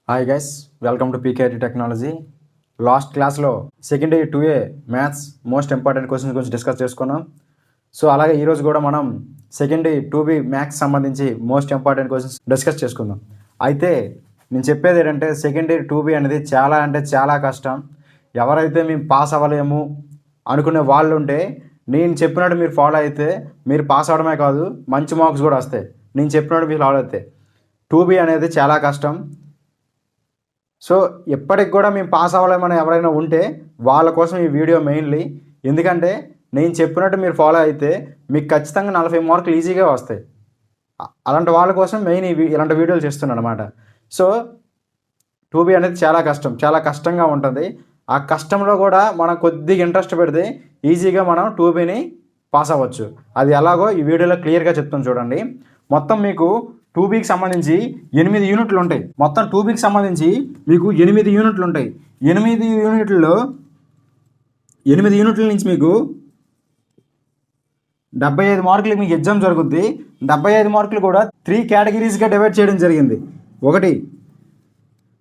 Hi guys, welcome to PKT technology. Last క్లాస్లో second year 2A maths most important questions గురించి discuss చేసుకున్నాం. So అలాగే ఈరోజు కూడా మనం సెకండ్ ఇయర్ 2B మ్యాథ్స్ సంబంధించి మోస్ట్ ఇంపార్టెంట్ క్వశ్చన్స్ డిస్కస్ చేసుకుందాం. అయితే నేను చెప్పేది ఏంటంటే సెకండ్ ఇయర్ 2B అనేది చాలా అంటే చాలా కష్టం. ఎవరైతే మేము పాస్ అవ్వలేము అనుకునే వాళ్ళు ఉంటే నేను చెప్పినట్టు మీరు ఫాలో అయితే మీరు పాస్ అవ్వడమే కాదు, మంచి మార్క్స్ కూడా వస్తాయి. నేను చెప్పినట్టు మీరు ఫాలో అయితే 2B అనేది చాలా కష్టం. సో ఎప్పటికి కూడా మేము పాస్ అవ్వలేమని ఎవరైనా ఉంటే వాళ్ళ కోసం ఈ వీడియో మెయిన్లీ. ఎందుకంటే నేను చెప్పినట్టు మీరు ఫాలో అయితే మీకు ఖచ్చితంగా 40 మార్కులు ఈజీగా వస్తాయి. అలాంటి వాళ్ళ కోసం మెయిన్ ఇలాంటి వీడియోలు చేస్తున్నాను అనమాట. సో 2B అనేది చాలా కష్టంగా ఉంటుంది. ఆ కష్టంలో కూడా మనం కొద్దిగా ఇంట్రెస్ట్ పెడితే ఈజీగా మనం 2Bని పాస్ అవ్వచ్చు. అది ఎలాగో ఈ వీడియోలో క్లియర్గా చెప్తాను చూడండి. మొత్తం మీకు 2Bకి సంబంధించి 8 యూనిట్లు ఉంటాయి. మొత్తం 2Bకి సంబంధించి మీకు 8 యూనిట్లు ఉంటాయి. 8 యూనిట్ల నుంచి మీకు 75 మార్కులు మీకు ఎగ్జామ్ జరుగుద్ది. 75 మార్కులు కూడా 3 కేటగిరీస్గా డివైడ్ చేయడం జరిగింది. ఒకటి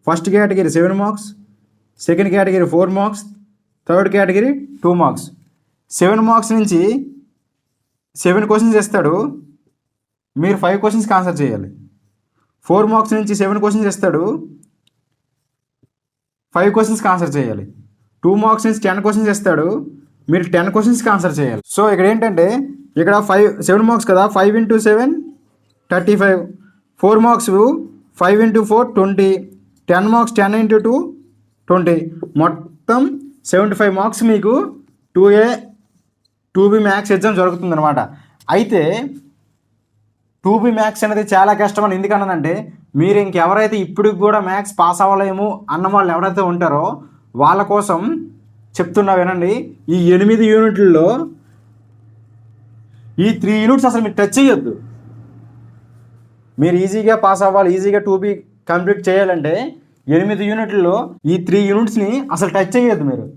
first category 7 marks, second category 4 marks, third category 2 marks. 7 marks నుంచి 7 క్వశ్చన్స్ ఇస్తాడు, మీరు 5 క్వశ్చన్స్కి ఆన్సర్ చేయాలి. 4 మార్క్స్ నుంచి 7 క్వశ్చన్స్ ఇస్తాడు, 5 క్వశ్చన్స్కి ఆన్సర్ చేయాలి. 2 మార్క్స్ నుంచి 10 క్వశ్చన్స్ ఇస్తాడు, మీరు 10 క్వశ్చన్స్కి ఆన్సర్ చేయాలి. సో ఇక్కడ ఏంటంటే ఇక్కడ 7 మార్క్స్ కదా, 5 × 7 35, 4 మార్క్స్ 5 × 4 20, 10 మార్క్స్ 10 × 2 20, మొత్తం 75 మార్క్స్ మీకు 2B మ్యాథ్స్ ఎగ్జామ్ జరుగుతుంది అనమాట. అయితే 2B మ్యాథ్స్ అనేది చాలా కష్టం అని ఎందుకన్నానంటే మీరు ఇంకెవరైతే ఇప్పటికి కూడా మ్యాథ్స్ పాస్ అవ్వలేము అన్న వాళ్ళు ఎవరైతే ఉంటారో వాళ్ళ కోసం చెప్తున్నా వినండి. ఈ 8 యూనిట్లలో ఈ 3 యూనిట్స్ అసలు మీరు టచ్ చేయొద్దు. మీరు ఈజీగా పాస్ అవ్వాలి, ఈజీగా 2B కంప్లీట్ చేయాలంటే 8 యూనిట్లలో ఈ 3 యూనిట్స్ని అసలు టచ్ చేయొద్దు. మీరు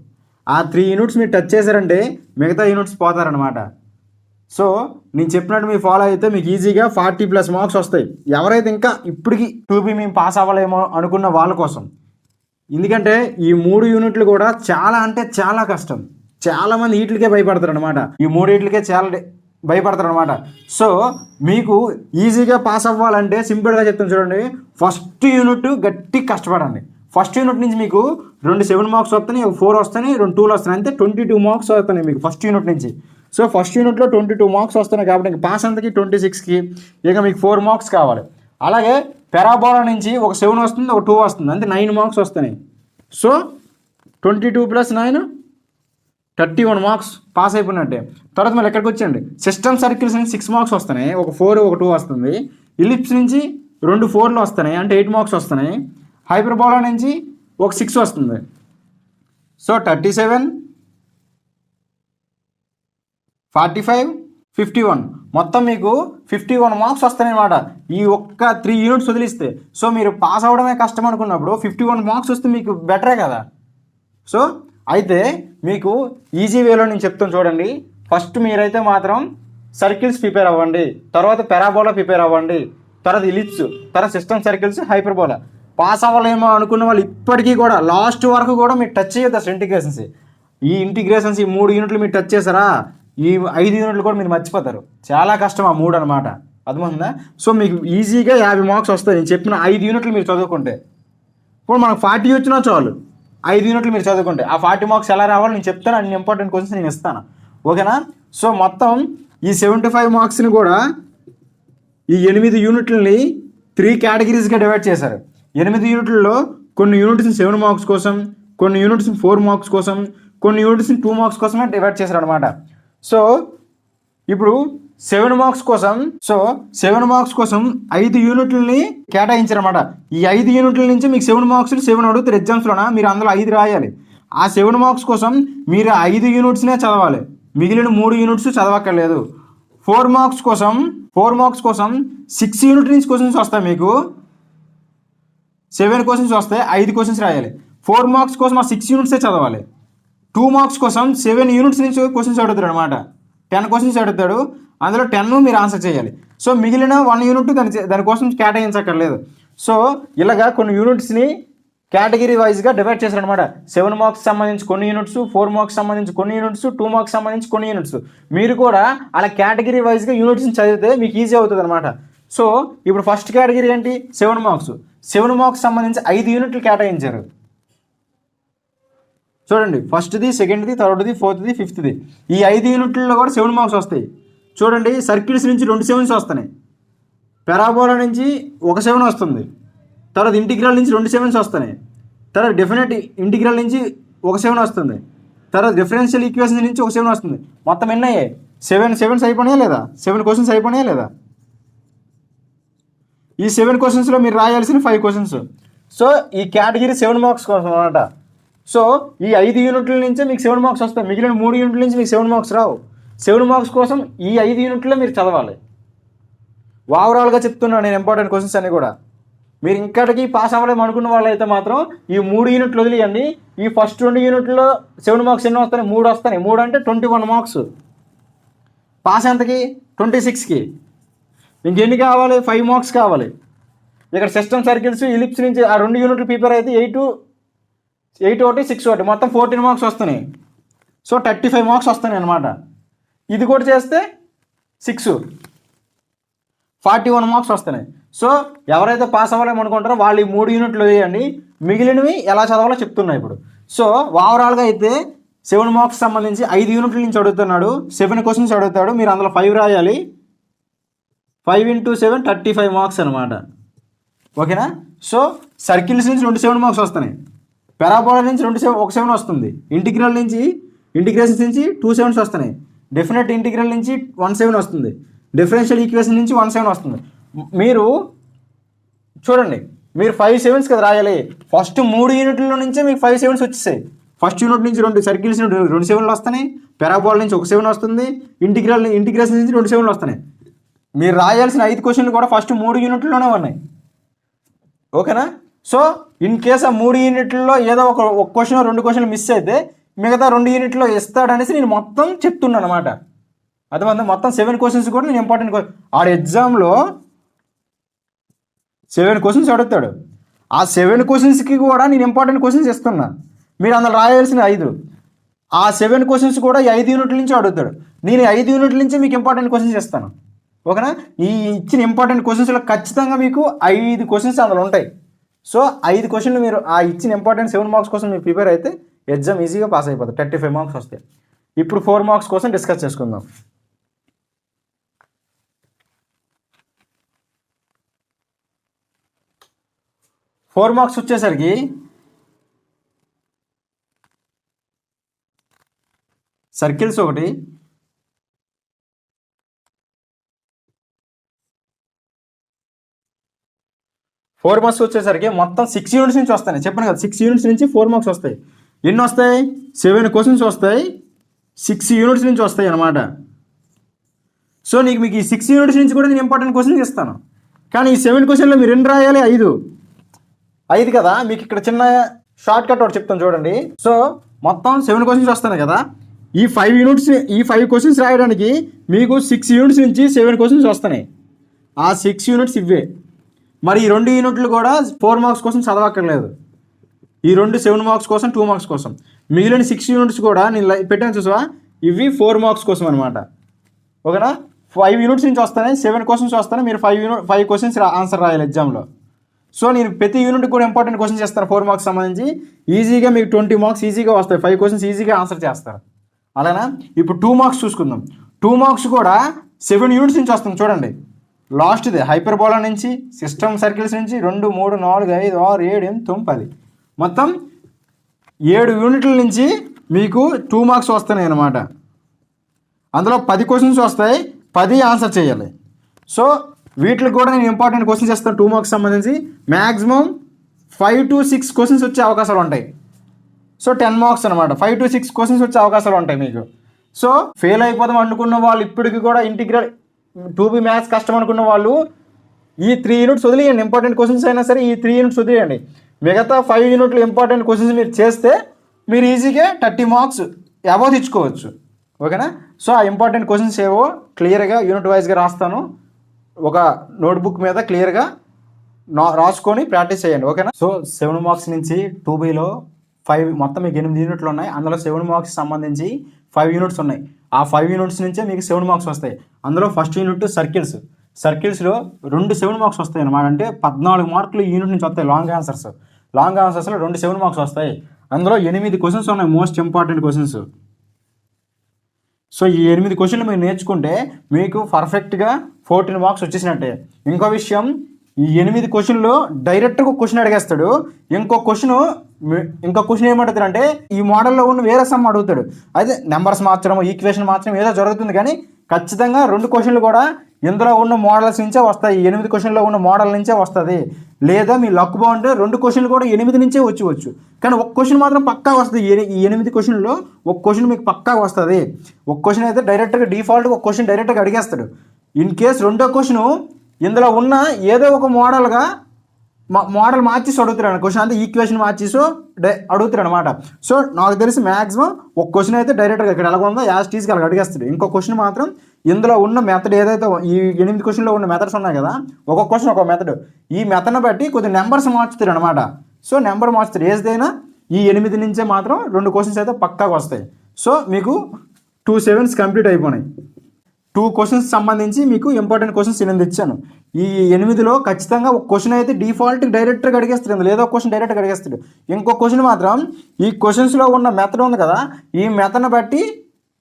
ఆ 3 యూనిట్స్ మీరు టచ్ చేశారంటే మిగతా యూనిట్స్ పోతారనమాట. సో నేను చెప్పినట్టు మీరు ఫాలో అయితే మీకు ఈజీగా 40+ మార్క్స్ వస్తాయి. ఎవరైతే ఇంకా ఇప్పటికి 2B మేము పాస్ అవ్వలేమో అనుకున్న వాళ్ళ కోసం. ఎందుకంటే ఈ 3 యూనిట్లు కూడా చాలా అంటే చాలా కష్టం. చాలామంది వీటికే భయపడతారు అనమాట. ఈ 3 వీటికే చాలా భయపడతారు అనమాట. సో మీకు ఈజీగా పాస్ అవ్వాలంటే సింపుల్గా చెప్తాను చూడండి. ఫస్ట్ యూనిట్ గట్టి కష్టపడండి. ఫస్ట్ యూనిట్ నుంచి మీకు 2 7 మార్క్స్ వస్తాయి, 4 వస్తాయి, 2 2 వస్తాయి, అంతే 22 మార్క్స్ వస్తున్నాయి మీకు ఫస్ట్ యూనిట్ నుంచి. సో ఫస్ట్ యూనిట్లో 22 మార్క్స్ వస్తున్నాయి కాబట్టి ఇంక పాస్ అంతకి 26కి ఇక మీకు 4 మార్క్స్ కావాలి. అలాగే పెరాబోలా నుంచి ఒక 7 వస్తుంది, ఒక 2 వస్తుంది, అంతే 9 మార్క్స్ వస్తున్నాయి. సో 22 + 9 31 మార్క్స్ పాస్ అయిపోయినట్టే. తర్వాత మళ్ళీ ఎక్కడికి వచ్చండి, సిస్టమ్ సర్కిల్స్ నుంచి 6 మార్క్స్ వస్తున్నాయి, ఒక 4 ఒక 2 వస్తుంది. ఇలిప్స్ నుంచి 2 4లు వస్తున్నాయి, అంటే 8 మార్క్స్ వస్తున్నాయి. హైపర్బోలా నుంచి ఒక 6 వస్తుంది. సో 37 45 51 మొత్తం మీకు 51 మార్క్స్ వస్తాయి అన్నమాట ఈ ఒక్క 3 యూనిట్స్ వదిలిస్తే. సో మీరు పాస్ అవ్వడమే కష్టం అనుకున్నప్పుడు 51 మార్క్స్ వస్తే మీకు బెటరే కదా. సో అయితే మీకు ఈజీ వేలో నేను చెప్తాను చూడండి. ఫస్ట్ మీరైతే మాత్రం సర్కిల్స్ ప్రిపేర్ అవ్వండి, తర్వాత పెరాబోలా ప్రిపేర్ అవ్వండి, తర్వాత ఇలిప్స్, తర్వాత సిస్టమ్ సర్కిల్స్, హైపర్బోలా. పాస్ అవ్వలేమో అనుకున్న వాళ్ళు ఇప్పటికీ కూడా లాస్ట్ వరకు కూడా మీరు టచ్ చేయొద్దు అసలు ఇంటిగ్రేషన్స్. ఈ 3 యూనిట్లు మీరు టచ్ చేశారా, ఈ 5 యూనిట్లు కూడా మీరు మర్చిపోతారు. చాలా కష్టం ఆ 3 అనమాట. అర్థమవుతుందా? సో మీకు ఈజీగా 50 మార్క్స్ వస్తాయి నేను చెప్పిన 5 యూనిట్లు మీరు చదువుకుంటే. ఇప్పుడు మనకు 40 వచ్చినా చాలు 5 యూనిట్లు మీరు చదువుకుంటే. ఆ 40 మార్క్స్ ఎలా రావాలో నేను చెప్తాను, అన్ని ఇంపార్టెంట్ క్వశ్చన్స్ నేను ఇస్తాను, ఓకేనా? సో మొత్తం ఈ 75 మార్క్స్ని కూడా ఈ 8 యూనిట్లని 3 కేటగిరీస్గా డివైడ్ చేశారు. 8 యూనిట్లలో కొన్ని యూనిట్స్ని 7 మార్క్స్ కోసం, కొన్ని యూనిట్స్ని 4 మార్క్స్ కోసం, కొన్ని యూనిట్స్ని 2 మార్క్స్ కోసమే డివైడ్ చేశారు అనమాట. సో ఇప్పుడు 7 మార్క్స్ కోసం 5 యూనిట్లని కేటాయించారనమాట. ఈ 5 యూనిట్ల నుంచి మీకు 7 మార్క్స్ 7 అడుగుతారు ఎగ్జామ్స్లోనా, మీరు అందులో 5 రాయాలి. ఆ 7 మార్క్స్ కోసం మీరు 5 యూనిట్స్నే చదవాలి, మిగిలిన 3 యూనిట్స్ చదవక్కర్లేదు. 4 మార్క్స్ కోసం 6 యూనిట్ నుంచి క్వశ్చన్స్ వస్తాయి మీకు. 7 క్వశ్చన్స్ వస్తాయి, 5 క్వశ్చన్స్ రాయాలి. 4 మార్క్స్ కోసం ఆ 6 యూనిట్సే చదవాలి. 2 మార్క్స్ కోసం 7 యూనిట్స్ నుంచి క్వశ్చన్స్ అడుగుతాడు అనమాట. 10 క్వశ్చన్స్ అడుగుతాడు, అందులో 10 మీరు ఆన్సర్ చేయాలి. సో మిగిలిన 1 యూనిట్ దానికోసం కేటాయించక్కర్లేదు. సో ఇలాగా కొన్ని యూనిట్స్ని కేటగిరీ వైజ్గా డివైడ్ చేశారు అనమాట. 7 మార్క్స్ సంబంధించి కొన్ని యూనిట్స్, 4 మార్క్స్ సంబంధించి కొన్ని యూనిట్స్, 2 మార్క్స్ సంబంధించి కొన్ని యూనిట్స్. మీరు కూడా అలా కేటగిరీ వైజ్గా యూనిట్స్ని చదివితే మీకు ఈజీ అవుతుంది అనమాట. సో ఇప్పుడు ఫస్ట్ కేటగిరీ ఏంటి? 7 మార్క్స్. 7 మార్క్స్ సంబంధించి 5 యూనిట్లు కేటాయించారు. చూడండి, ఫస్ట్ది, సెకండ్ది, థర్డ్ది, ఫోర్త్ది, ఫిఫ్త్ది, ఈ 5 యూనిట్లలో కూడా 7 మార్క్స్ వస్తాయి. చూడండి, సర్కిల్స్ నుంచి 2 7s వస్తున్నాయి, పెరాబోలా నుంచి 1 7 వస్తుంది, తర్వాత ఇంటిగ్రల్ నుంచి 2 7s వస్తున్నాయి, తర్వాత డెఫినెట్ ఇంటిగ్రల్ నుంచి 1 7 వస్తుంది, తర్వాత డిఫరెన్షియల్ ఈక్వేషన్ నుంచి 1 7 వస్తుంది. మొత్తం ఎన్ని అయ్యాయి? 7 7s అయిపోయినాయా లేదా? 7 క్వశ్చన్స్ అయిపోయినాయా లేదా? ఈ 7 క్వశ్చన్స్లో మీరు రాయాల్సిన 5 క్వశ్చన్స్. సో ఈ కేటగిరీ 7 మార్క్స్ కోసం అనమాట. సో ఈ 5 యూనిట్ల నుంచే మీకు 7 మార్క్స్ వస్తాయి, మిగిలిన 3 యూనిట్ల నుంచి మీకు 7 మార్క్స్ రావు. 7 మార్క్స్ కోసం ఈ 5 యూనిట్లో మీరు చదవాలి. ఓవరాల్గా చెప్తున్నాను నేను ఇంపార్టెంట్ క్వశ్చన్స్ అన్నీ కూడా. మీరు ఇంకటికి పాస్ అవ్వలేము అనుకున్న వాళ్ళు అయితే మాత్రం ఈ 3 యూనిట్లు వదిలేయండి. ఈ ఫస్ట్ 2 యూనిట్లో 7 మార్క్స్ ఎన్ని వస్తాయి? 3 వస్తాయి. 3 అంటే 21 మార్క్స్. పాస్ ఎంతకి? 26కి. ఇంకెన్ని కావాలి? 5 మార్క్స్ కావాలి. ఇక్కడ సిస్టమ్ సర్కిల్స్, ఇలిప్స్ నుంచి ఆ 2 యూనిట్లు ప్రిపేర్ అయితే 8 ఒకటి 6 ఒకటి మొత్తం 14 మార్క్స్ వస్తున్నాయి. సో 35 మార్క్స్ వస్తున్నాయి అనమాట. ఇది కూడా చేస్తే 6 41 మార్క్స్ వస్తున్నాయి. సో ఎవరైతే పాస్ అవ్వలేము అనుకుంటారో వాళ్ళు ఈ 3 యూనిట్లు వేయండి, మిగిలినవి ఎలా చదవాలో చెప్తున్నాయి ఇప్పుడు. సో ఓవరాల్గా అయితే 7 మార్క్స్ సంబంధించి 5 యూనిట్ల నుంచి అడుగుతున్నాడు, 7 క్వశ్చన్స్ అడుగుతాడు, మీరు అందులో 5 రాయాలి. 5 × 7 35 మార్క్స్ అనమాట. ఓకేనా? సో సర్కిల్స్ నుంచి 2 7 మార్క్స్ వస్తున్నాయి, పెరాబోలా నుంచి 1 7 వస్తుంది, ఇంటిగ్రేషన్స్ నుంచి 2 7s వస్తున్నాయి, డెఫినెట్ ఇంటిగ్రల్ నుంచి 1 7 వస్తుంది, డిఫరెన్షియల్ ఈక్వేషన్ నుంచి 1 7 వస్తుంది. మీరు చూడండి, మీరు 5 7s కదా రాయాలి. ఫస్ట్ 3 యూనిట్ల నుంచే మీకు 5 7s వచ్చేసాయి. ఫస్ట్ యూనిట్ నుంచి 2 సర్కిల్స్ నుండి 2 7లు వస్తున్నాయి, పెరాబోలా నుంచి 1 7 వస్తుంది, ఇంటిగ్రేషన్ నుంచి 2 7లు వస్తున్నాయి. మీరు రాయాల్సిన 5 క్వశ్చన్లు కూడా ఫస్ట్ 3 యూనిట్లలోనే ఉన్నాయి. ఓకేనా? సో ఇన్ కేస్ ఆ 3 యూనిట్లలో ఏదో ఒక క్వశ్చన్ 2 క్వశ్చన్లు మిస్ అయితే మిగతా 2 యూనిట్లో ఇస్తాడనేసి నేను మొత్తం చెప్తున్నాను అనమాట. అది మొత్తం 7 క్వశ్చన్స్ కూడా నేను ఇంపార్టెంట్. ఆడ ఎగ్జామ్లో 7 క్వశ్చన్స్ అడుగుతాడు, ఆ 7 క్వశ్చన్స్కి కూడా నేను ఇంపార్టెంట్ క్వశ్చన్స్ ఇస్తున్నా. మీరు అందులో రాయాల్సిన 5, ఆ 7 క్వశ్చన్స్ కూడా ఈ 5 యూనిట్ల నుంచి అడుగుతాడు. నేను 5 యూనిట్ల నుంచి మీకు ఇంపార్టెంట్ క్వశ్చన్స్ ఇస్తాను. ఓకేనా? ఈ ఇచ్చిన ఇంపార్టెంట్ క్వశ్చన్స్లో ఖచ్చితంగా మీకు 5 క్వశ్చన్స్ అందులో ఉంటాయి. సో 5 క్వశ్చన్లు మీరు ఆ ఇచ్చిన ఇంపార్టెంట్ 7 మార్క్స్ కోసం మీరు ప్రిపేర్ అయితే ఎగ్జామ్ ఈజీగా పాస్ అయిపోతుంది. 35 మార్క్స్ వస్తాయి. ఇప్పుడు 4 మార్క్స్ కోసం డిస్కస్ చేసుకుందాం. 4 మార్క్స్ వచ్చేసరికి సర్కిల్స్ ఒకటి, ఫోర్ మార్క్స్ వచ్చేసరికి మొత్తం 6 యూనిట్స్ నుంచి వస్తాయి. చెప్పాను కదా, 6 యూనిట్స్ నుంచి 4 మార్క్స్ వస్తాయి. ఎన్ని వస్తాయి? 7 క్వశ్చన్స్ వస్తాయి, 6 యూనిట్స్ నుంచి వస్తాయి అనమాట. సో మీకు ఈ 6 యూనిట్స్ నుంచి కూడా నేను ఇంపార్టెంట్ క్వశ్చన్స్ ఇస్తాను. కానీ ఈ 7 క్వశ్చన్లో మీరు ఎన్ని రాయాలి? 5 కదా. మీకు ఇక్కడ చిన్న షార్ట్ కట్ ఒకటి చెప్తాను చూడండి. సో మొత్తం 7 క్వశ్చన్స్ వస్తాయి కదా, ఈ 5 క్వశ్చన్స్ రాయడానికి మీకు 6 యూనిట్స్ నుంచి 7 క్వశ్చన్స్ వస్తున్నాయి. ఆ 6 యూనిట్స్ ఇవే. మరి ఈ 2 యూనిట్లు కూడా 4 మార్క్స్ కోసం చదవక్కర్లేదు. ఈ 2 7 మార్క్స్ కోసం, 2 మార్క్స్ కోసం. మిగిలిన 6 యూనిట్స్ కూడా నేను పెట్టాను చూసావా, ఇవి 4 మార్క్స్ కోసం అనమాట. ఓకేనా? 5 యూనిట్స్ నుంచి వస్తాయి, 7 క్వశ్చన్స్ వస్తాయి, మీరు 5 క్వశ్చన్స్ ఆన్సర్ రాయాలి ఎగ్జామ్లో. సో నేను ప్రతి యూనిట్ కూడా ఇంపార్టెంట్ క్వశ్చన్స్ చేస్తాను 4 మార్క్స్ సంబంధించి. ఈజీగా మీకు 20 మార్క్స్ ఈజీగా వస్తాయి, 5 క్వశ్చన్స్ ఈజీగా ఆన్సర్ చేస్తారు. అలానా? ఇప్పుడు 2 మార్క్స్ చూసుకుందాం. 2 మార్క్స్ కూడా 7 యూనిట్స్ నుంచి వస్తుంది. చూడండి, లాస్ట్ది హైపర్బోలా నుంచి, సిస్టమ్ సర్కిల్స్ నుంచి 2 3 4 5 6 7 8 9 10 మొత్తం 7 యూనిట్ల నుంచి మీకు 2 మార్క్స్ వస్తున్నాయి అన్నమాట. అందులో 10 క్వశ్చన్స్ వస్తాయి, 10 ఆన్సర్ చేయాలి. సో వీటికి కూడా నేను ఇంపార్టెంట్ క్వశ్చన్స్ చేస్తాను 2 మార్క్స్ సంబంధించి. మ్యాక్సిమం 5 to 6 క్వశ్చన్స్ వచ్చే అవకాశాలు ఉంటాయి. సో 10 మార్క్స్ అనమాట. 5 to 6 క్వశ్చన్స్ వచ్చే అవకాశాలు ఉంటాయి మీకు. సో ఫెయిల్ అయిపోదాం అనుకున్న వాళ్ళు, ఇప్పటికి కూడా ఇంటిగ్రల్ 2B మ్యాథ్స్ కష్టం అనుకున్న వాళ్ళు ఈ 3 యూనిట్స్ వదిలేయండి. ఇంపార్టెంట్ క్వశ్చన్స్ అయినా సరే ఈ 3 యూనిట్స్ వదిలేయండి. మిగతా 5 యూనిట్లు ఇంపార్టెంట్ క్వశ్చన్స్ మీరు చేస్తే మీరు ఈజీగా 30 మార్క్స్ అబోవ్ తెచ్చుకోవచ్చు. ఓకేనా? సో ఆ ఇంపార్టెంట్ క్వశ్చన్స్ ఏవో క్లియర్గా యూనిట్ వైజ్గా రాస్తాను ఒక నోట్బుక్ మీద క్లియర్గా. రాసుకొని ప్రాక్టీస్ చేయండి, ఓకేనా. సో 7 మార్క్స్ నుంచి 2Bలో 5 మొత్తం మీకు 8 యూనిట్లు ఉన్నాయి. అందులో 7 మార్క్స్ సంబంధించి 5 యూనిట్స్ ఉన్నాయి. ఆ 5 యూనిట్స్ నుంచే మీకు 7 మార్క్స్ వస్తాయి. అందులో ఫస్ట్ యూనిట్ సర్కిల్స్లో 7 మార్క్స్ వస్తాయి అన్నమాట. అంటే 14 మార్కులు ఈ యూనిట్ నుంచి వస్తాయి. లాంగ్ ఆన్సర్స్లో 7 మార్క్స్ వస్తాయి. అందులో 8 క్వశ్చన్స్ ఉన్నాయి, మోస్ట్ ఇంపార్టెంట్ క్వశ్చన్స్. సో ఈ 8 క్వశ్చన్లు మీరు నేర్చుకుంటే మీకు పర్ఫెక్ట్గా 14 మార్క్స్ వచ్చేసినట్టే. ఇంకో విషయం, ఈ 8 క్వశ్చన్లో డైరెక్ట్గా క్వశ్చన్ అడిగేస్తాడు. ఇంకో క్వశ్చన్ ఏమడుగుతాడు అంటే ఈ మోడల్లో ఉన్న వేరే సమ్ అడుగుతాడు. అయితే నెంబర్స్ మార్చడం, ఈక్వేషన్ మార్చడం ఏదో జరుగుతుంది, కానీ ఖచ్చితంగా 2 క్వశ్చన్లు కూడా ఇందులో ఉన్న మోడల్స్ నుంచే వస్తాయి. 8 క్వశ్చన్లో ఉన్న మోడల్ నుంచే వస్తుంది. లేదా మీ లక్ బాగుంటే 2 క్వశ్చన్లు కూడా 8 నుంచే వచ్చి కానీ ఒక క్వశ్చన్ మాత్రం పక్కా వస్తుంది. ఈ 8 క్వశ్చన్లో ఒక క్వశ్చన్ మీకు పక్కా వస్తుంది. ఒక క్వశ్చన్ అయితే డైరెక్ట్గా డిఫాల్ట్గా ఒక క్వశ్చన్ డైరెక్ట్గా అడిగేస్తాడు. ఇన్ కేస్ రెండో క్వశ్చన్ ఇందులో ఉన్న ఏదో ఒక మోడల్ మార్చేసి అడుగుతాడు క్వశ్చన్, అంతా ఈక్వేషన్ మార్చేసి అడుగుతాడు అనమాట. సో నాకు తెలిసి మ్యాక్సిమం ఒక క్వశ్చన్ అయితే డైరెక్ట్గా ఇక్కడ ఎలా ఉందో యాజ్ టీజ్కి అలా అడిగేస్తాడు. ఇంకో క్వశ్చన్ మాత్రం ఇందులో ఉన్న మెథడ్ ఏదైతే ఈ 8 క్వశ్చన్లో ఉన్న మెథడ్స్ ఉన్నాయి కదా, ఒక్కొక్క క్వశ్చన్ ఒక మెథడ్, ఈ మెథడ్ని బట్టి కొద్ది నెంబర్స్ మార్చుతాడు అనమాట. సో నెంబర్ మార్చుతాడు ఏదైనా. ఈ 8 నుంచే మాత్రం 2 క్వశ్చన్స్ అయితే పక్కాగా వస్తాయి. సో మీకు 2 7s కంప్లీట్ అయిపోయినాయి. 2 క్వశ్చన్స్ సంబంధించి మీకు ఇంపార్టెంట్ క్వశ్చన్స్ 8 ఇచ్చాను. ఈ 8లో ఖచ్చితంగా ఒక క్వశ్చన్ అయితే డిఫాల్ట్ డైరెక్ట్గా అడిగేస్తాడు, లేదా ఒక క్వశ్చన్ డైరెక్ట్గా అడిగేస్తాడు. ఇంకో క్వశ్చన్ మాత్రం ఈ క్వశ్చన్స్లో ఉన్న మెథడ్ ఉంది కదా, ఈ మెథడ్ని బట్టి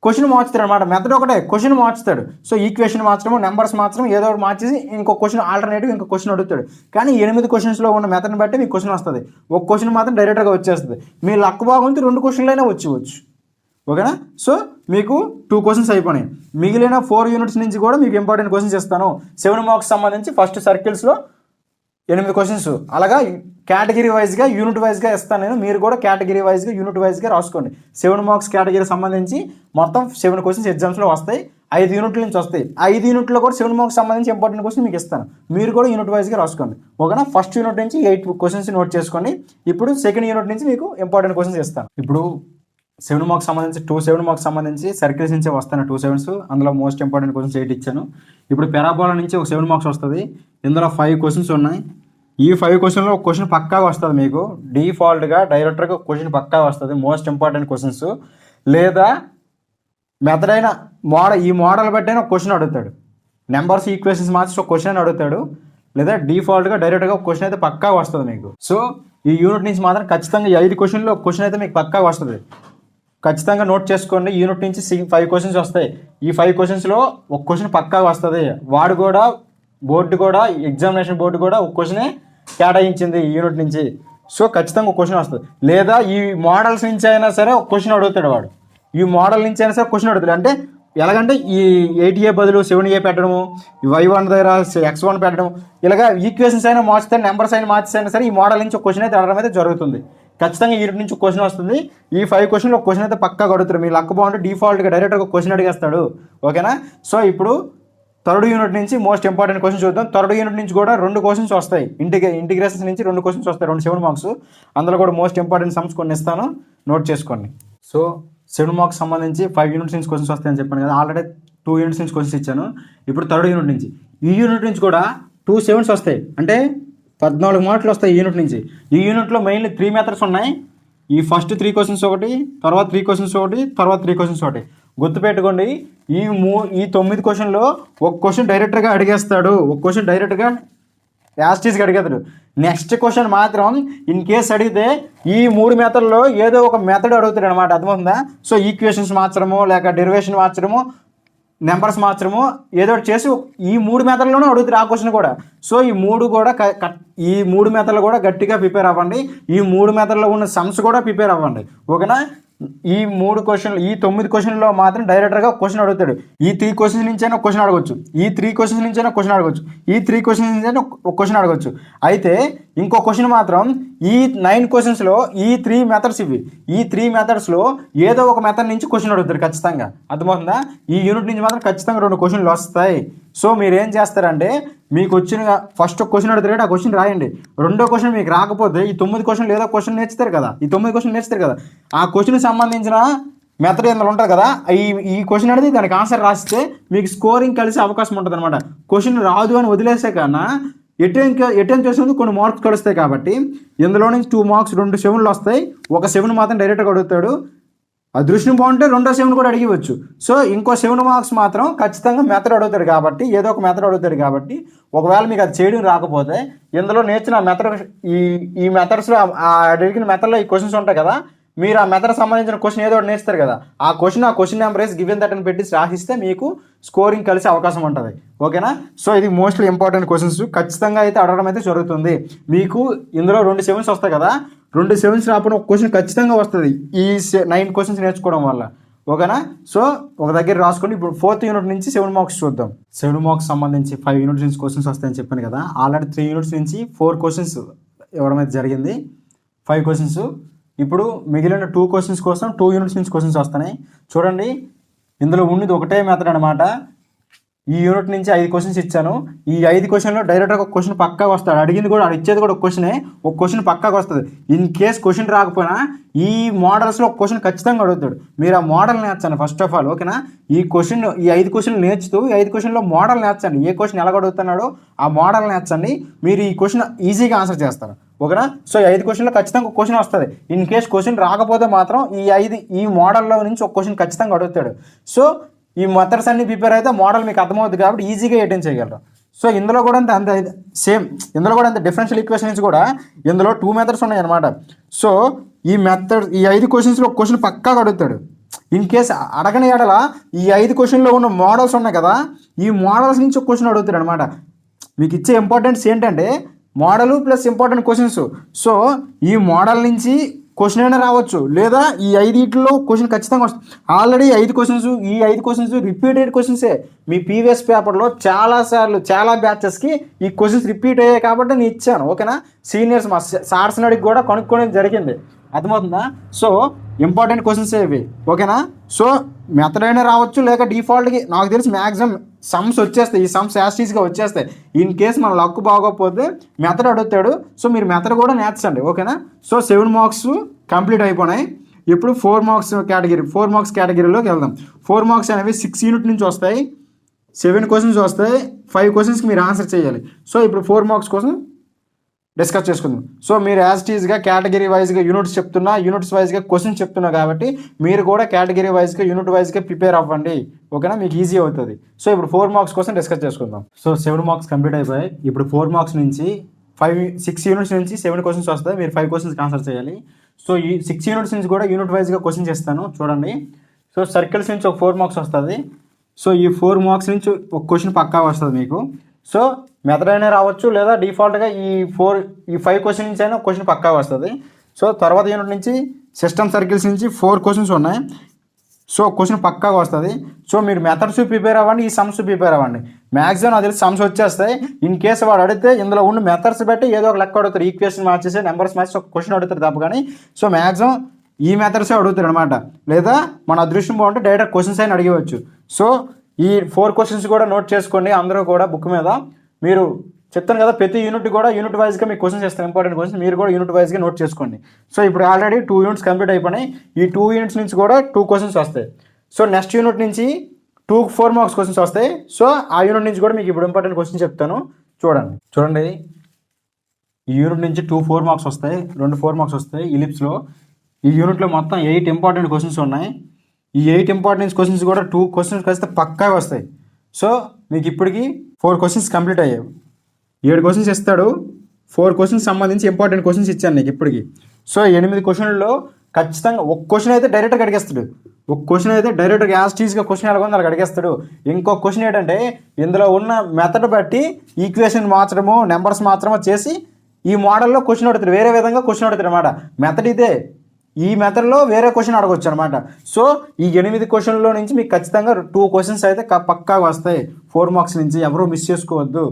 క్వశ్చన్ మార్చుతాడు అనమాట. మెథడ్ ఒకటే, క్వశ్చన్ మార్చుతాడు. సో ఈక్వేషన్ మార్చడం, నెంబర్స్ మార్చడం, ఏదో ఒకటి మార్చేసి ఇంకో క్వశ్చన్ ఆల్టర్నేటివ్ ఇంకో క్వశ్చన్ అడుగుతాడు. కానీ 8 క్వశ్చన్స్లో ఉన్న మెథడ్ని బట్టి మీకు క్వశ్చన్ వస్తుంది. ఒక క్వశ్చన్ మాత్రం డైరెక్ట్గా వచ్చేస్తుంది. మీ లక్ బాగుంటే 2 క్వశ్చన్లైనా వచ్చి ఓకేనా. సో మీకు 2 క్వశ్చన్స్ అయిపోయినాయి. మిగిలిన 4 యూనిట్స్ నుంచి కూడా మీకు ఇంపార్టెంట్ క్వశ్చన్స్ ఇస్తాను. 7 మార్క్స్ సంబంధించి ఫస్ట్ సర్కిల్స్లో 8 క్వశ్చన్స్, అలాగా కేటగిరీ వైజ్గా యూనిట్ వైజ్గా ఇస్తాను నేను. మీరు కూడా కేటగిరీ వైజ్గా యూనిట్ వైజ్గా రాసుకోండి. 7 మార్క్స్ కేటగిరీ సంబంధించి మొత్తం 7 క్వశ్చన్స్ ఎగ్జామ్స్లో వస్తాయి. 5 యూనిట్ల నుంచి వస్తాయి. 5 యూనిట్లో కూడా 7 మార్క్స్ సంబంధించి ఇంపార్టెంట్ క్వశ్చన్ మీకు ఇస్తాను. మీరు కూడా యూనిట్ వైజ్గా రాసుకోండి, ఓకేనా. ఫస్ట్ యూనిట్ నుంచి 8 క్వశ్చన్స్ నోట్ చేసుకోండి. ఇప్పుడు సెకండ్ యూనిట్ నుంచి మీకు ఇంపార్టెంట్ క్వశ్చన్స్ ఇస్తాను. ఇప్పుడు 7 మార్క్స్ సంబంధించి 7 మార్క్స్ సంబంధించి సర్కిల్స్ నుంచే వస్తాను 2 7s. అందులో మోస్ట్ ఇంపార్టెంట్ క్వశ్చన్స్ 8 ఇచ్చాను. ఇప్పుడు పెరాబోలా నుంచి ఒక 7 మార్క్స్ వస్తుంది. ఇందులో 5 క్వశ్చన్స్ ఉన్నాయి. ఈ 5 క్వశ్చన్లో ఒక క్వశ్చన్ పక్కాగా వస్తుంది మీకు. డిఫాల్ట్గా డైరెక్టర్గా క్వశ్చన్ పక్కాగా వస్తుంది, మోస్ట్ ఇంపార్టెంట్ క్వశ్చన్స్. లేదా మెథడ్ అయినా ఈ మోడల్ బట్టి అయినా ఒక క్వశ్చన్ అడుగుతాడు. నెంబర్స్ ఈక్వేషన్స్ మార్చి ఒక క్వశ్చన్ అడుగుతాడు. లేదా డిఫాల్ట్గా డైరెక్ట్గా ఒక క్వశ్చన్ అయితే పక్కాగా వస్తుంది మీకు. సో ఈ యూనిట్ నుంచి మాత్రం ఖచ్చితంగా 5 క్వశ్చన్లో ఒక క్వశ్చన్ అయితే మీకు పక్కాగా వస్తుంది. ఖచ్చితంగా నోట్ చేసుకోండి. యూనిట్ నుంచి 5 క్వశ్చన్స్ వస్తాయి. ఈ 5 క్వశ్చన్స్లో ఒక క్వశ్చన్ పక్కాగా వస్తుంది. వాడు కూడా ఎగ్జామినేషన్ బోర్డు కూడా ఒక క్వశ్చనే కేటాయించింది ఈ యూనిట్ నుంచి. సో ఖచ్చితంగా ఒక క్వశ్చన్ వస్తుంది. లేదా ఈ మోడల్స్ నుంచి అయినా సరే ఒక క్వశ్చన్ అడుగుతాడు వాడు. ఈ మోడల్ నుంచి అయినా సరే క్వశ్చన్ అడుగుతాడు. అంటే ఎలాగంటే ఈ 8A బదులు 7A పెట్టడము, y1 దగ్గర x1 పెట్టడం, ఇలాగా ఈక్వేషన్స్ అయినా మార్చితే, నెంబర్స్ అయినా మార్చితే సరే ఈ మోడల్ నుంచి ఒక క్వశ్చన్ అయితే అడగడం అయితే జరుగుతుంది. ఖచ్చితంగా యూనిట్ నుంచి క్వశ్చన్ వస్తుంది. ఈ 5 క్వశ్చన్లో ఒక క్వశ్చన్ అయితే పక్కా అడుగుతారు. మీ లక్ బాగుంటే డిఫాల్ట్గా డైరెక్ట్గా ఒక క్వశ్చన్ అడిగేస్తాడు, ఓకేనా. సో ఇప్పుడు 3rd యూనిట్ నుంచి మోస్ట్ ఇంపార్టెంట్ క్వశ్చన్ చూద్దాం. 3rd యూనిట్ నుంచి కూడా 2 క్వశ్చన్స్ వస్తాయి. ఇంటిగ్రేషన్స్ నుంచి 2 క్వశ్చన్స్ వస్తాయి, 2 7 మార్క్స్. అందులో కూడా మోస్ట్ ఇంపార్టెంట్ సమ్స్ కొన్ని ఇస్తాను, నోట్ చేసుకోండి. సో 7 మార్క్స్ సంబంధించి 5 యూనిట్స్ నుంచి క్వశ్చన్స్ వస్తాయని చెప్పాను కదా, ఆల్రెడీ 2 యూనిట్స్ నుంచి క్వశ్చన్స్ ఇచ్చాను. ఇప్పుడు 3rd యూనిట్ నుంచి, ఈ యూనిట్ నుంచి కూడా 2 7s వస్తాయి. అంటే 14 మార్కులు వస్తాయి ఈ యూనిట్ నుంచి. ఈ యూనిట్లో మెయిన్లీ 3 మెథడ్స్ ఉన్నాయి. ఈ ఫస్ట్ 3 క్వశ్చన్స్ ఒకటి, తర్వాత 3 క్వశ్చన్స్ ఒకటి, తర్వాత 3 క్వశ్చన్స్ ఒకటి. గుర్తుపెట్టుకోండి, ఈ 9 క్వశ్చన్లో ఒక క్వశ్చన్ డైరెక్ట్గా అడిగేస్తాడు, ఒక క్వశ్చన్ డైరెక్ట్గా యాస్టీస్గా అడిగేస్తాడు. నెక్స్ట్ క్వశ్చన్ మాత్రం ఇన్ కేస్ అడిగితే ఈ 3 మెథడ్లో ఏదో ఒక మెథడ్ అడుగుతాడు అనమాట, అర్థమవుతుందా. సో ఈక్వేషన్స్ మార్చడము, లేక డెరివేషన్ మార్చడము, నెంబర్స్ మార్చడము, ఏదో ఒకటి చేసి ఈ 3 మెథడ్లోనూ అడుగుతారు ఆ క్వశ్చన్ కూడా. సో ఈ 3 మెథడ్లు కూడా గట్టిగా ప్రిపేర్ అవ్వండి. ఈ 3 మెథడ్లో ఉన్న సమ్స్ కూడా ప్రిపేర్ అవ్వండి, ఓకేనా. ఈ 9 క్వశ్చన్లో మాత్రం డైరెక్టర్గా క్వశ్చన్ అడుగుతాడు. ఈ 3 క్వశ్చన్స్ నుంచి అయినా క్వశ్చన్ అడగొచ్చు, ఈ 3 క్వశ్చన్స్ నుంచి అయినా క్వశ్చన్ అడగొచ్చు, ఈ 3 క్వశ్చన్స్ నుంచి అయినా ఒక క్వశ్చన్ అడగొచ్చు. అయితే ఇంకో క్వశ్చన్ మాత్రం ఈ 9 క్వశ్చన్స్లో ఈ 3 మెథడ్స్ ఈ 3 మెథడ్స్లో ఏదో ఒక మెథడ్ నుంచి క్వశ్చన్ అడుగుతారు ఖచ్చితంగా, అర్థమవుతుందా. ఈ యూనిట్ నుంచి మాత్రం ఖచ్చితంగా 2 క్వశ్చన్లు వస్తాయి. సో మీరు ఏం చేస్తారంటే, మీకు వచ్చిన ఫస్ట్ క్వశ్చన్ అడుగుతారు, ఆ క్వశ్చన్ రాయండి. రెండో క్వశ్చన్ మీకు రాకపోతే ఈ 9 క్వశ్చన్లు ఏదో క్వశ్చన్ నేర్చుతారు కదా, ఈ 9 క్వశ్చన్ నేర్చుతారు కదా, ఆ క్వశ్చన్ సంబంధించిన మెథడ్ ఇందులో ఉంటుంది కదా, ఈ క్వశ్చన్ అనేది దానికి ఆన్సర్ రాస్తే మీకు స్కోరింగ్ కలిసే అవకాశం ఉంటుంది అనమాట. క్వశ్చన్ రాదు అని వదిలేసే కన్నా ఎటెం చేసినందుకు కొన్ని మార్క్స్ కలుస్తాయి కాబట్టి ఇందులో నుంచి 2 మార్క్స్ 2 7లు వస్తాయి. ఒక 7 మాత్రం డైరెక్ట్గా అడుగుతాడు. అదృష్టం బాగుంటే రెండో 7 కూడా అడిగవచ్చు. సో ఇంకో 7 మార్క్స్ మాత్రం ఖచ్చితంగా మెథడ్ అడుగుతాడు కాబట్టి, ఏదో ఒక మెథడ్ అడుగుతాడు కాబట్టి, ఒకవేళ మీకు అది చేయడం రాకపోతే ఇందులో నేర్చిన మెథడ్ ఈ మెథడ్స్లో అడిగిన మెథడ్లో ఈ క్వశ్చన్స్ ఉంటాయి కదా, మీరు ఆ మెథడ్ సంబంధించిన క్వశ్చన్ ఏదో ఒకటి నేర్చుతారు కదా, ఆ క్వశ్చన్ నెంబర్ వేసి గివెన్ దట్ అని పెట్టి రాసిస్తే మీకు స్కోరింగ్ కలిసే అవకాశం ఉంటుంది. ఓకేనా? సో ఇది మోస్ట్లీ ఇంపార్టెంట్ క్వశ్చన్స్ ఖచ్చితంగా అయితే అడగడం అయితే జరుగుతుంది. మీకు ఇందులో 2 7s వస్తాయి కదా, 2 7s రాకుండా ఒక క్వశ్చన్ ఖచ్చితంగా వస్తుంది ఈ 9 క్వశ్చన్స్ నేర్చుకోవడం వల్ల. ఓకేనా? సో ఒక దగ్గర రాసుకోండి. ఇప్పుడు 4th యూనిట్ నుంచి 7 మార్క్స్ చూద్దాం. 7 మార్క్స్ సంబంధించి 5 యూనిట్స్ నుంచి క్వశ్చన్స్ వస్తాయని చెప్పాను కదా, ఆల్రెడీ 3 యూనిట్స్ నుంచి 4 క్వశ్చన్స్ ఇవ్వడం అయితే జరిగింది, 5 క్వశ్చన్స్. ఇప్పుడు మిగిలిన 2 క్వశ్చన్స్ కోసం 2 యూనిట్స్ నుంచి క్వశ్చన్స్ వస్తున్నాయి. చూడండి, ఇందులో ఉన్నది ఒకటే మెథడ్ అనమాట. ఈ యూనిట్ నుంచి 5 క్వశ్చన్స్ ఇచ్చాను. ఈ 5 క్వశ్చన్లో డైరెక్ట్గా ఒక క్వశ్చన్ పక్కాగా వస్తాడు. అడిగింది కూడా ఇచ్చేది కూడా ఒక క్వశ్చనే, ఒక క్వశ్చన్ పక్కాగా వస్తుంది. ఇన్ కేస్ క్వశ్చన్ రాకపోయినా ఈ మోడల్స్లో ఒక క్వశ్చన్ ఖచ్చితంగా అడుగుతాడు. మీరు ఆ మోడల్ నేర్చండి ఫస్ట్ ఆఫ్ ఆల్. ఓకేనా? ఈ 5 క్వశ్చన్లు నేర్చుతూ ఈ 5 క్వశ్చన్లో మోడల్ నేర్చండి. ఏ క్వశ్చన్ ఎలా అడుగుతున్నాడో ఆ మోడల్ నేర్చండి. మీరు ఈ క్వశ్చన్ ఈజీగా ఆన్సర్ చేస్తారు. ఓకేనా? సో ఈ 5 క్వశ్చన్లో ఖచ్చితంగా ఒక క్వశ్చన్ వస్తుంది. ఇన్ కేస్ క్వశ్చన్ రాకపోతే మాత్రం ఈ మోడల్లో నుంచి ఒక క్వశ్చన్ ఖచ్చితంగా అడుగుతాడు. సో ఈ మెథడ్స్ అన్ని ప్రిపేర్ అయితే మోడల్ మీకు అర్థమవుతుంది కాబట్టి ఈజీగా అటెండ్ చేయగలరు. సో ఇందులో కూడా అంత సేమ్, ఇందులో కూడా అంత డిఫరెన్షియల్ ఈక్వేషన్స్ కూడా ఇందులో 2 మెథడ్స్ ఉన్నాయి అనమాట. సో ఈ 5 క్వశ్చన్స్లో ఒక క్వశ్చన్ పక్కాగా అడుగుతాడు. ఇన్ కేస్ అడగని ఎడల ఈ 5 క్వశ్చన్లో ఉన్న మోడల్స్ ఉన్నాయి కదా, ఈ మోడల్స్ నుంచి ఒక క్వశ్చన్ అడుగుతాడు అనమాట. మీకు ఇచ్చే ఇంపార్టెన్స్ ఏంటంటే model plus important questions. So ఈ మోడల్ నుంచి క్వశ్చన్ అయినా రావచ్చు, లేదా ఈ 5 క్వశ్చన్ ఖచ్చితంగా వస్తుంది. ఆల్రెడీ 5 క్వశ్చన్స్ రిపీటెడ్ క్వశ్చన్సే. మీ ప్రీవియస్ పేపర్లో చాలాసార్లు చాలా బ్యాచెస్కి ఈ క్వశ్చన్స్ రిపీట్ అయ్యాయి కాబట్టి నేను ఇచ్చాను. ఓకేనా? సీనియర్స్ మా సార్స్ అడిగి కూడా కనుక్కోవడం జరిగింది. అర్థమవుతుందా? సో ఇంపార్టెంట్ క్వశ్చన్స్ ఇవి. ఓకేనా? సో మెథడ్ అయినా రావచ్చు, లేక డిఫాల్ట్కి నాకు తెలిసి మ్యాక్సిమం సమ్స్ వచ్చేస్తాయి. ఈ సమ్స్ యాస్టీస్గా వచ్చేస్తాయి. ఇన్ కేస్ మన లక్ బాగోకపోతే మెథడ్ అడుగుతాడు. సో మీరు మెథడ్ కూడా నేర్చండి. ఓకేనా? సో 7 మార్క్స్ కంప్లీట్ అయిపోయినాయి. ఇప్పుడు 4 మార్క్స్ కేటగిరీలోకి వెళ్దాం. 4 మార్క్స్ అనేవి 6 యూనిట్ నుంచి వస్తాయి. 7 క్వశ్చన్స్ వస్తాయి. 5 క్వశ్చన్స్కి మీరు ఆన్సర్ చేయాలి. సో ఇప్పుడు 4 మార్క్స్ కోసం డిస్కస్ చేసుకుందాం. సో మీరు యాజ్ టీజ్గా కేటగిరీ వైజ్గా యూనిట్స్ వైజ్గా క్వశ్చన్స్ చెప్తున్నా కాబట్టి మీరు కూడా కేటగిరీ వైజ్గా యూనిట్ వైజ్గా ప్రిపేర్ అవ్వండి. ఓకేనా? మీకు ఈజీ అవుతుంది. సో ఇప్పుడు 4 మార్క్స్ కోసం డిస్కస్ చేసుకుందాం. సో 7 మార్క్స్ కంప్లీట్ అయిపోయాయి. ఇప్పుడు 4 మార్క్స్ నుంచి 6 యూనిట్స్ నుంచి 7 క్వశ్చన్స్ వస్తాయి. మీరు 5 క్వశ్చన్స్కి ఆన్సర్ చేయాలి. సో ఈ 6 యూనిట్స్ నుంచి కూడా యూనిట్ వైజ్గా క్వశ్చన్స్ ఇస్తాను చూడండి. సో సర్కిల్స్ నుంచి ఒక 4 మార్క్స్ వస్తుంది. సో ఈ 4 మార్క్స్ నుంచి ఒక క్వశ్చన్ పక్కా వస్తుంది మీకు. సో మెథడ్ అయినా రావచ్చు, లేదా డిఫాల్ట్గా ఈ 5 క్వశ్చన్ నుంచి అయినా క్వశ్చన్ పక్కా వస్తుంది. సో తర్వాత యూనిట్ నుంచి సిస్టమ్ సర్కిల్స్ నుంచి 4 క్వశ్చన్స్ ఉన్నాయి. సో క్వశ్చన్ పక్కాగా వస్తుంది. సో మీరు మెథడ్స్ ప్రిపేర్ అవ్వండి, ఈ సమ్స్ ప్రిపేర్ అవ్వండి. మ్యాక్సిమం నాకు తెలిసి సమ్స్ వచ్చేస్తాయి. ఇన్ కేసు వాడు అడిగితే ఇందులో ఉన్న మెథడ్స్ బట్టి ఏదో ఒక లెక్క అడుగుతారు. ఈక్వేషన్ మార్చేసి నెంబర్స్ మార్చేసి ఒక క్వశ్చన్ అడుగుతారు తప్ప కానీ. సో మ్యాక్సిమం ఈ మెథడ్సే అడుగుతారు అనమాట. లేదా మన అదృష్టం బాగుంటే డైరెక్ట్ క్వశ్చన్స్ అయినా అడిగవచ్చు. సో ఈ 4 క్వశ్చన్స్ కూడా నోట్ చేసుకోండి. అందరూ కూడా బుక్ మీద మీరు చెప్తాను కదా, ప్రతి యూనిట్ కూడా యూనిట్ వైజ్గా మీకు క్వశ్చన్స్ ఇస్తాను. ఇంపార్టెంట్ క్వశ్చన్స్ మీరు కూడా యూనిట్ వైజ్గా నోట్ చేసుకోండి. సో ఇప్పుడు ఆల్రెడీ 2 యూనిట్స్ కంప్లీట్ అయిపోయినాయి. ఈ 2 యూనిట్స్ నుంచి కూడా 2 క్వశ్చన్స్ వస్తాయి. సో నెక్స్ట్ యూనిట్ నుంచి 4 మార్క్స్ క్వశ్చన్స్ వస్తాయి. సో ఆ యూనిట్ నుంచి కూడా మీకు ఇప్పుడు ఇంపార్టెంట్ క్వశ్చన్స్ చెప్తాను. చూడండి ఈ యూనిట్ నుంచి 4 మార్క్స్ వస్తాయి, 2 4 మార్క్స్ వస్తాయి ఇలిప్స్లో. ఈ యూనిట్లో మొత్తం 8 ఇంపార్టెంట్ క్వశ్చన్స్ ఉన్నాయి. ఈ 8 ఇంపార్టెంట్ క్వశ్చన్స్ కూడా 2 క్వశ్చన్స్ కలిస్తే పక్కా వస్తాయి. సో మీకు ఇప్పటికి 4 క్వశ్చన్స్ కంప్లీట్ అయ్యాయి. 7 క్వశ్చన్స్ ఇస్తాడు. 4 క్వశ్చన్స్ సంబంధించి ఇంపార్టెంట్ క్వశ్చన్స్ ఇచ్చాను నీకు ఇప్పటికి. సో 8 క్వశ్చన్లలో ఖచ్చితంగా ఒక క్వశ్చన్ అయితే డైరెక్ట్గా అడిగేస్తాడు. ఒక క్వశ్చన్ అయితే డైరెక్ట్గా యాస్టీస్గా క్వశ్చన్ ఎలా ఉందో అలా అడిగేస్తాడు. ఇంకో క్వశ్చన్ ఏంటంటే ఇందులో ఉన్న మెథడ్ బట్టి ఈక్వేషన్ మార్చడమో నెంబర్స్ మార్చడమో చేసి ఈ మోడల్లో క్వశ్చన్ అడుగుతాడు. వేరే విధంగా క్వశ్చన్ అడుగుతాడు అనమాట. మెథడ్ ఇదే, ఈ మెథడ్లో వేరే క్వశ్చన్ అడగొచ్చు అనమాట. సో ఈ 8 క్వశ్చన్లో నుంచి మీకు ఖచ్చితంగా 2 క్వశ్చన్స్ అయితే పక్కాగా వస్తాయి 4 మార్క్స్ నుంచి. ఎవరూ మిస్ చేసుకోవద్దు.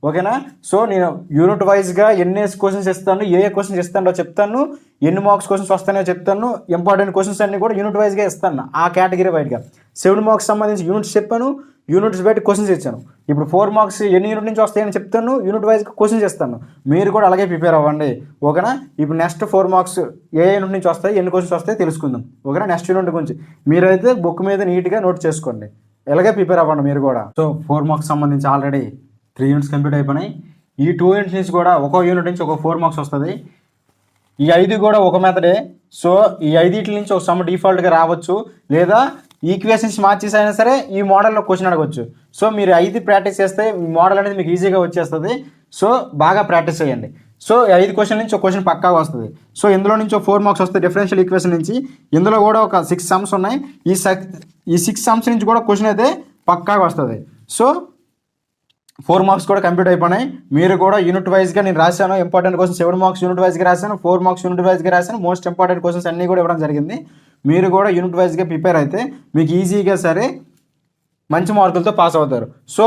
ఓకేనా? సో నేను యూనిట్ వైజ్గా ఎన్ని క్వశ్చన్స్ ఇస్తాను, ఏ క్వశ్చన్స్ ఇస్తానో చెప్తాను, ఎన్ని మార్క్స్ క్వశ్చన్స్ వస్తానో చెప్తాను. ఇంపార్టెంట్ క్వశ్చన్స్ అన్ని కూడా యూనిట్ వైజ్గా ఇస్తాను ఆ కేటగిరీ వైజ్గా. 7 మార్క్స్ సంబంధించి యూనిట్స్ చెప్పాను, యూనిట్స్ బట్టి క్వశ్చన్స్ ఇచ్చాను. ఇప్పుడు 4 మార్క్స్ ఎన్ని యూనిట్ నుంచి వస్తాయని చెప్తాను, యూనిట్ వైజ్గా క్వశ్చన్స్ ఇస్తాను. మీరు కూడా అలాగే ప్రిపేర్ అవ్వండి. ఓకేనా? ఇప్పుడు నెక్స్ట్ 4 మార్క్స్ ఏ యూనిట్ నుంచి వస్తాయి, ఎన్ని క్వశ్చన్స్ వస్తాయి తెలుసుకుందాం. ఓకేనా? నెక్స్ట్ యూనిట్ గురించి మీరైతే బుక్ మీద నీట్గా నోట్ చేసుకోండి. ఇలాగే ప్రిపేర్ అవ్వండి మీరు కూడా. సో 4 మార్క్స్ సంబంధించి ఆల్రెడీ 3 యూనిట్స్ కంప్లీట్ అయిపోయినాయి. ఈ 2 యూనిట్స్ నుంచి కూడా ఒక్కో యూనిట్ నుంచి ఒక 4 మార్క్స్ వస్తుంది. ఈ 5 కూడా ఒక మెథడే. సో ఈ 5 నుంచి ఒక సమ్ డిఫాల్ట్గా రావచ్చు, లేదా ఈక్వేషన్స్ మార్చేసి అయినా సరే ఈ మోడల్లో క్వశ్చన్ అడగవచ్చు. సో మీరు 5 ప్రాక్టీస్ చేస్తే ఈ మోడల్ అనేది మీకు ఈజీగా వచ్చేస్తుంది. సో బాగా ప్రాక్టీస్ చేయండి. సో 5 క్వశ్చన్ నుంచి ఒక క్వశ్చన్ పక్కాగా వస్తుంది. సో ఇందులో నుంచి ఒక 4 మార్క్స్ వస్తాయి డిఫరెన్షియల్ ఈక్వేషన్ నుంచి. ఇందులో కూడా ఒక 6 సమ్స్ ఉన్నాయి. ఈ 6 సమ్స్ నుంచి కూడా క్వశ్చన్ అయితే పక్కాగా వస్తుంది. సో 4 మార్క్స్ కూడా కంప్లీట్ అయిపోయినాయి. మీరు కూడా యూనిట్ వైజ్గా నేను రాశాను. ఇంపార్టెంట్ క్వశ్చన్స్ 7 మార్క్స్ యూనిట్ వైజ్గా రాశాను, 4 మార్క్స్ యూనిట్ వైజ్గా రాశాను. మోస్ట్ ఇంపార్టెంట్ క్వశ్చన్స్ అన్నీ కూడా ఇవ్వడం జరిగింది. మీరు కూడా యూనిట్ వైజ్గా ప్రిపేర్ అయితే మీకు ఈజీగా సరే మంచి మార్కులతో పాస్ అవుతారు. సో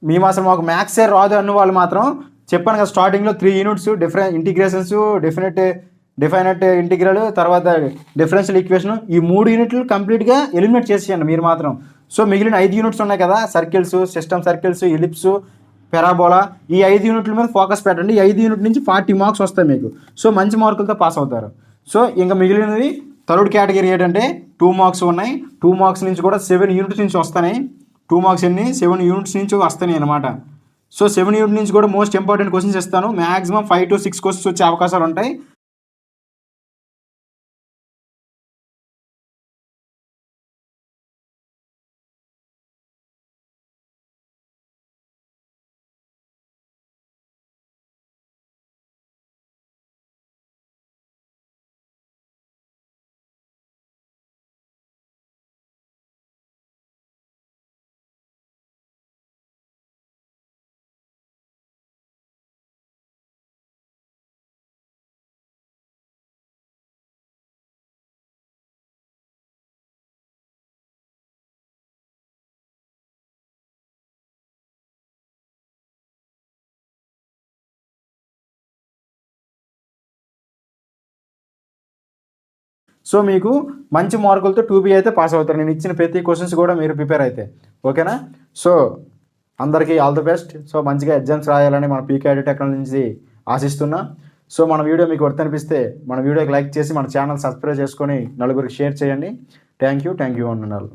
మేము అసలు మాకు మ్యాథ్సే రాదు అన్న వాళ్ళు మాత్రం చెప్పాను కదా, స్టార్టింగ్లో 3 యూనిట్స్ ఇంటిగ్రేషన్స్, డిఫైనట్ ఇంటిగ్రల్, తర్వాత డిఫరెన్షియల్ ఈక్వేషన్, ఈ 3 యూనిట్లు కంప్లీట్గా ఎలిమినేట్ చేసేయండి మీరు మాత్రం. సో మిగిలిన 5 యూనిట్స్ ఉన్నాయి కదా, circles, system circles, ellipse, parabola, ఈ 5 యూనిట్ల మీద ఫోకస్ పెట్టండి. ఈ 5 యూనిట్ నుంచి 40 మార్క్స్ వస్తాయి మీకు. సో మంచి మార్కులతో పాస్ అవుతారు. సో ఇంకా మిగిలినది థర్డ్ కేటగిరీ ఏంటంటే 2 మార్క్స్ ఉన్నాయి. 2 మార్క్స్ నుంచి కూడా 7 యూనిట్స్ నుంచి వస్తాయి. 2 మార్క్స్ 7 యూనిట్స్ నుంచి వస్తాయి అనమాట. సో 7 యూనిట్ నుంచి కూడా మోస్ట్ ఇంపార్టెంట్ క్వశ్చన్స్ ఇస్తాను. మ్యాక్సిమం 5 to 6 క్వశ్చన్స్ వచ్చే అవకాశాలు ఉంటాయి. సో మీకు మంచి మార్కులతో 2B అయితే పాస్ అవుతారు. నేను ఇచ్చిన ప్రతి క్వశ్చన్స్ కూడా మీరు ప్రిపేర్ అయితే ఓకేనా. సో అందరికీ ఆల్ ది బెస్ట్. సో మంచిగా ఎగ్జామ్స్ రాయాలని మన పీకేఐడి టెక్నాలజీ నుంచి ఆశిస్తున్నా. సో మన వీడియో మీకు వర్త్ అనిపిస్తే మన వీడియోకి లైక్ చేసి మన ఛానల్ సబ్స్క్రైబ్ చేసుకొని నలుగురికి షేర్ చేయండి. థ్యాంక్ యూ అన్నారు.